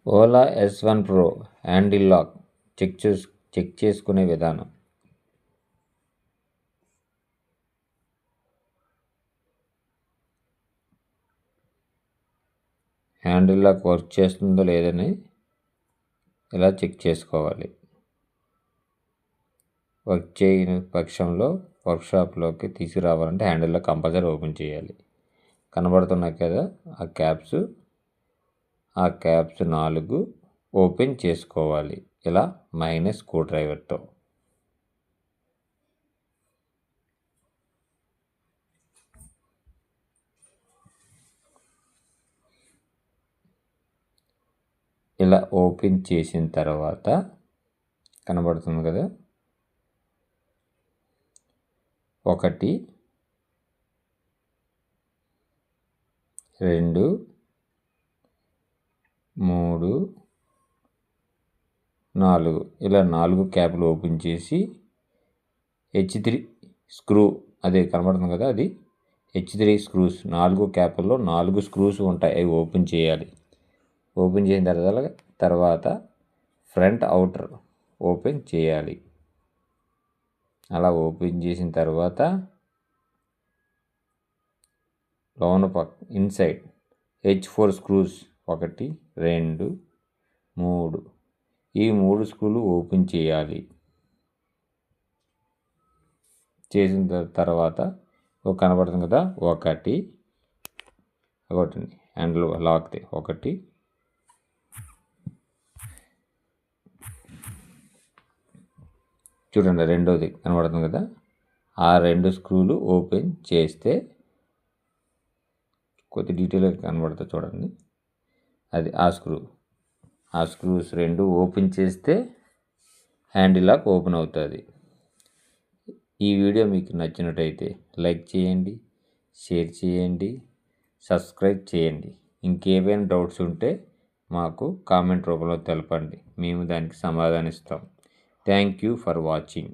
Ola S1 Pro handle lock check చేసుకునే విధానం. Handle lock work చేస్తుందో లేదని ఇలా చెక్ చేసుకోవాలి. వర్క్ చేయని పక్షంలో వర్క్షాప్లోకి తీసుకురావాలంటే హ్యాండిల్ లాక్ కంపల్సరీ ఓపెన్ చేయాలి. కనబడుతున్నాయి కదా ఆ క్యాప్స్ 4 ఓపెన్ చేసుకోవాలి ఇలా మైనస్ స్క్రూ డ్రైవర్తో. ఇలా ఓపెన్ చేసిన తర్వాత కనబడుతుంది కదా 1 2 3 4 ఇలా 4 క్యాప్లు ఓపెన్ చేసి H3 స్క్రూ అదే కనబడుతుంది కదా అది H3 స్క్రూస్ 4 క్యాపుల్లో 4 స్క్రూస్ ఉంటాయి, అవి ఓపెన్ చేయాలి. ఓపెన్ చేసిన తర్వాత ఫ్రంట్ అవుటర్ ఓపెన్ చేయాలి. అలా ఓపెన్ చేసిన తర్వాత లోన ఇన్సైడ్ H4 స్క్రూస్ 1 2 3 ఈ 3 స్క్రూలు ఓపెన్ చేయాలి. చేసిన తర్వాత కనబడుతుంది కదా 1 హ్యాండిల్ లాక్ది 1 చూడండి, రెండోది కనబడుతుంది కదా ఆ 2 స్క్రూలు ఓపెన్ చేస్తే కొద్ది డీటెయిల్గా కనబడుతుంది చూడండి. అది ఆ స్క్రూస్ 2 ఓపెన్ చేస్తే హ్యాండిల్ లాక్ ఓపెన్ అవుతుంది. ఈ వీడియో మీకు నచ్చినట్టయితే లైక్ చేయండి, షేర్ చేయండి, సబ్స్క్రైబ్ చేయండి. ఇంకేమైనా డౌట్స్ ఉంటే మాకు కామెంట్ రూపంలో తెలపండి, మేము దానికి సమాధానం ఇస్తాం. Thank you for watching.